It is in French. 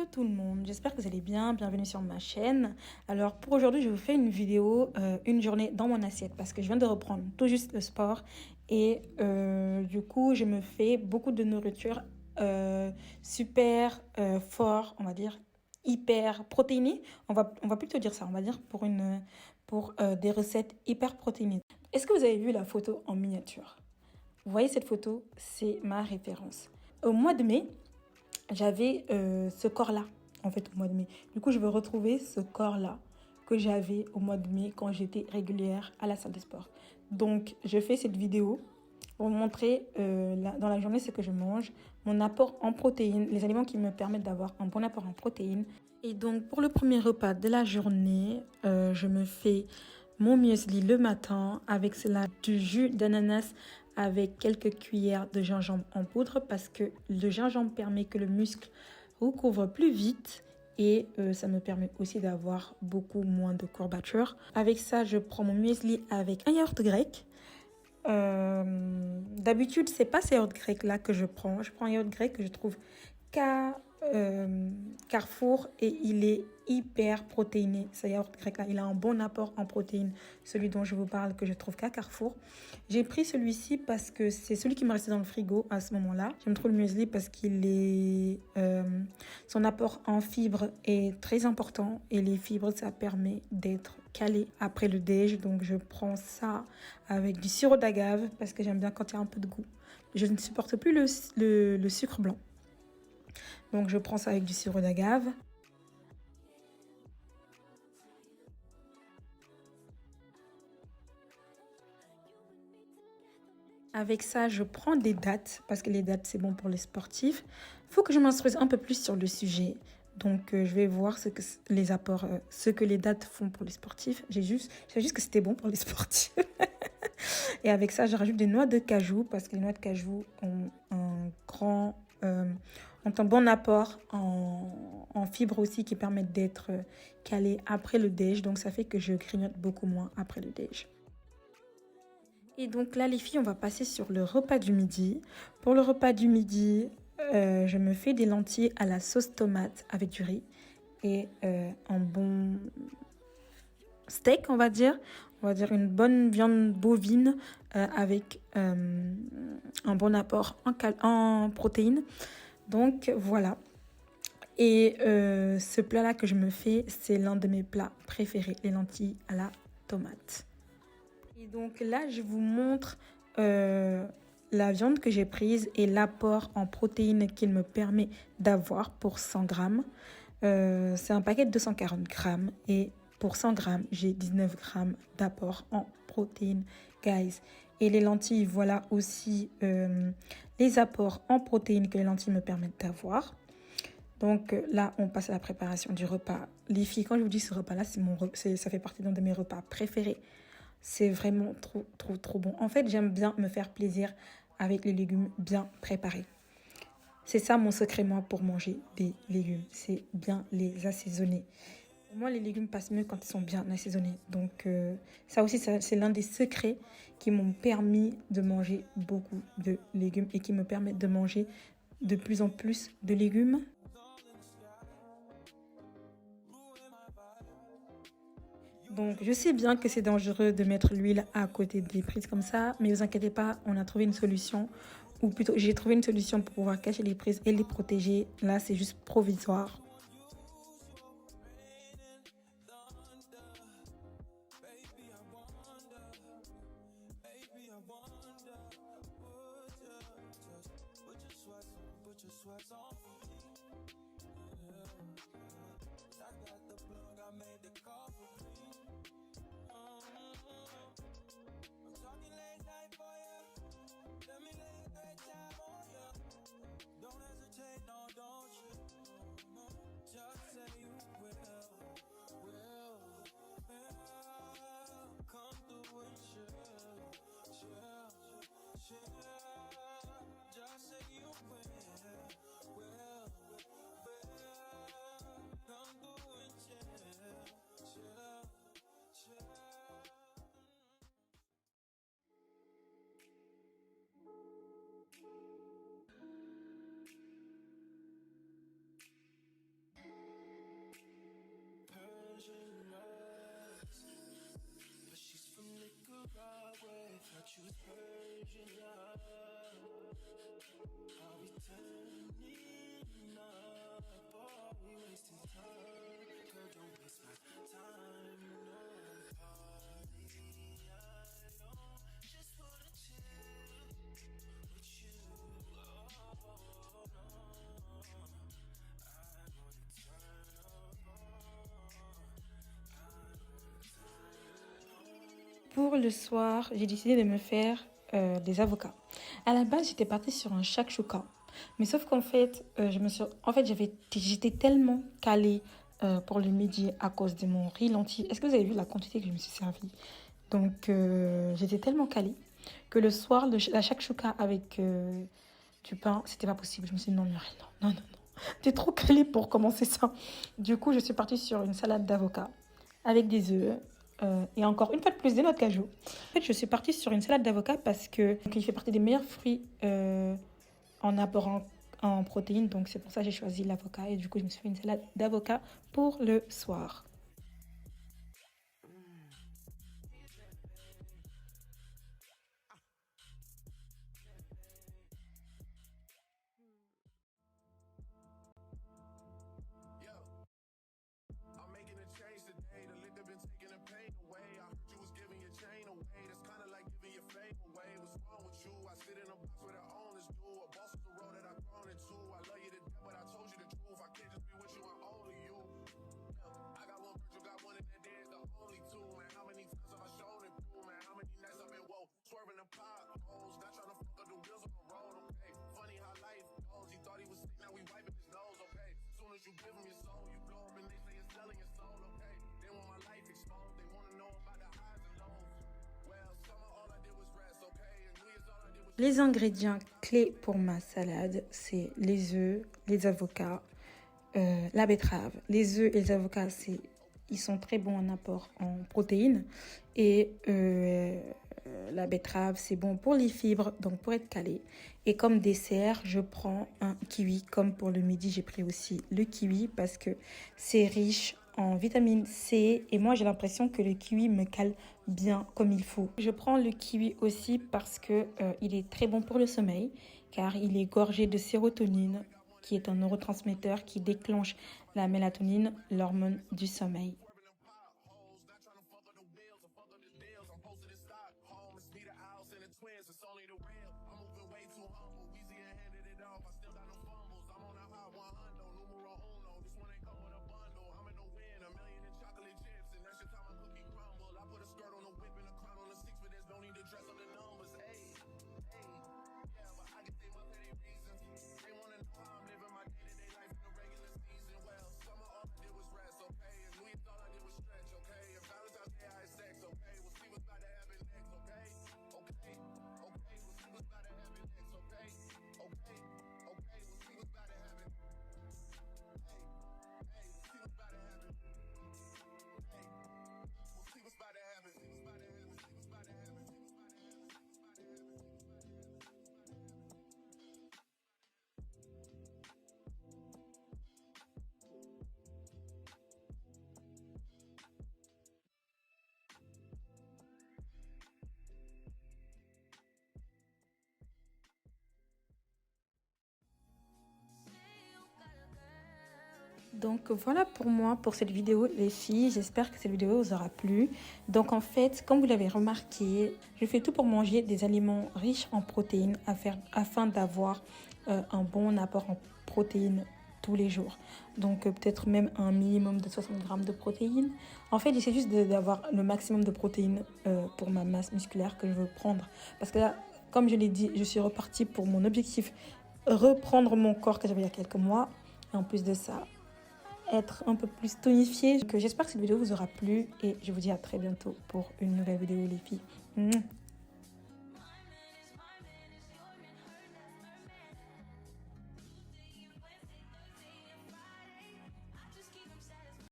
Hello tout le monde, j'espère que vous allez bien, bienvenue sur ma chaîne. Alors pour aujourd'hui je vous fais une vidéo, une journée dans mon assiette parce que je viens de reprendre tout juste le sport et du coup je me fais beaucoup de nourriture super fort, on va dire hyper protéinée. On va plutôt dire ça, on va dire pour des recettes hyper protéinées. Est-ce que vous avez vu la photo en miniature? Vous voyez cette photo, c'est ma référence. Au mois de mai, j'avais ce corps-là, en fait, au mois de mai. Du coup, je veux retrouver ce corps-là que j'avais au mois de mai quand j'étais régulière à la salle de sport. Donc, je fais cette vidéo pour vous montrer dans la journée ce que je mange, mon apport en protéines, les aliments qui me permettent d'avoir un bon apport en protéines. Et donc, pour le premier repas de la journée, je me fais mon muesli le matin avec cela du jus d'ananas avec quelques cuillères de gingembre en poudre parce que le gingembre permet que le muscle recouvre plus vite et ça me permet aussi d'avoir beaucoup moins de courbatures. Avec ça, je prends mon muesli avec un yaourt grec. D'habitude, c'est pas ce yaourt grec là que je prends. Je prends un yaourt grec que je trouve qu'à Carrefour et il est hyper protéiné. Ce yaourt grec là, il a un bon apport en protéines, celui dont je vous parle que je trouve qu'à Carrefour. J'ai pris celui-ci parce que c'est celui qui me restait dans le frigo à ce moment-là. J'aime trop le muesli parce qu'il est son apport en fibres est très important et les fibres ça permet d'être calé après le déj. Donc je prends ça avec du sirop d'agave parce que j'aime bien quand il y a un peu de goût. Je ne supporte plus le sucre blanc. Donc je prends ça avec du sirop d'agave. Avec ça, je prends des dattes parce que les dattes c'est bon pour les sportifs. Il faut que je m'instruise un peu plus sur le sujet. Donc je vais voir ce que les dattes font pour les sportifs. Je savais juste que c'était bon pour les sportifs. Et avec ça, je rajoute des noix de cajou parce que les noix de cajou ont un bon apport en fibres aussi qui permettent d'être calées après le déj. Donc ça fait que je grignote beaucoup moins après le déj. Et donc là les filles, on va passer sur le repas du midi. Pour le repas du midi, je me fais des lentilles à la sauce tomate avec du riz et un bon steak, on va dire une bonne viande bovine avec un bon apport en protéines. Donc voilà. Et ce plat là que je me fais, c'est l'un de mes plats préférés, les lentilles à la tomate. Et donc là je vous montre la viande que j'ai prise et l'apport en protéines qu'il me permet d'avoir pour 100 grammes. C'est un paquet de 240 grammes et pour 100 grammes, j'ai 19 grammes d'apport en protéines, guys. Et les lentilles, voilà aussi les apports en protéines que les lentilles me permettent d'avoir. Donc là, on passe à la préparation du repas. Les filles, quand je vous dis ce repas-là, ça fait partie d'un de mes repas préférés. C'est vraiment trop bon. En fait, j'aime bien me faire plaisir avec les légumes bien préparés. C'est ça mon secret, moi, pour manger des légumes. C'est bien les assaisonner. Pour moi, les légumes passent mieux quand ils sont bien assaisonnés. Donc, ça aussi, c'est l'un des secrets qui m'ont permis de manger beaucoup de légumes et qui me permettent de manger de plus en plus de légumes. Donc, je sais bien que c'est dangereux de mettre l'huile à côté des prises comme ça, mais ne vous inquiétez pas, on a trouvé une solution. Ou plutôt, j'ai trouvé une solution pour pouvoir cacher les prises et les protéger. Là, c'est juste provisoire. Pour le soir, j'ai décidé de me faire des avocats. À la base, j'étais partie sur un shakshuka. Mais sauf qu'en fait, j'étais tellement calée pour le midi à cause de mon riz lentilles. Est-ce que vous avez vu la quantité que je me suis servie? Donc, j'étais tellement calée que le soir, la shakshuka avec du pain, c'était pas possible. Je me suis dit non, Muriel, non, non, non, non. T'es trop calée pour commencer ça. Du coup, je suis partie sur une salade d'avocat avec des œufs. Et encore une fois de plus, des noix de cajou. En fait, je suis partie sur une salade d'avocat parce que il fait partie des meilleurs fruits en apport en protéines. Donc, c'est pour ça que j'ai choisi l'avocat. Et du coup, je me suis fait une salade d'avocat pour le soir. Les ingrédients clés pour ma salade, c'est les œufs, les avocats, la betterave. Les œufs et les avocats, ils sont très bons en apport en protéines. Et la betterave, c'est bon pour les fibres, donc pour être calé. Et comme dessert, je prends un kiwi. Comme pour le midi, j'ai pris aussi le kiwi parce que c'est riche en vitamine C. Et moi, j'ai l'impression que le kiwi me cale bien comme il faut. Je prends le kiwi aussi parce que il est très bon pour le sommeil, car il est gorgé de sérotonine, qui est un neurotransmetteur qui déclenche la mélatonine, l'hormone du sommeil. Donc voilà pour moi, pour cette vidéo les filles, j'espère que cette vidéo vous aura plu. Donc en fait, comme vous l'avez remarqué, je fais tout pour manger des aliments riches en protéines afin d'avoir un bon apport en protéines tous les jours. Donc peut-être même un minimum de 60 grammes de protéines. En fait, j'essaie juste d'avoir le maximum de protéines pour ma masse musculaire que je veux prendre. Parce que là, comme je l'ai dit, je suis repartie pour mon objectif, reprendre mon corps que j'avais il y a quelques mois. Et en plus de ça, être un peu plus tonifié. J'espère que cette vidéo vous aura plu et je vous dis à très bientôt pour une nouvelle vidéo les filles.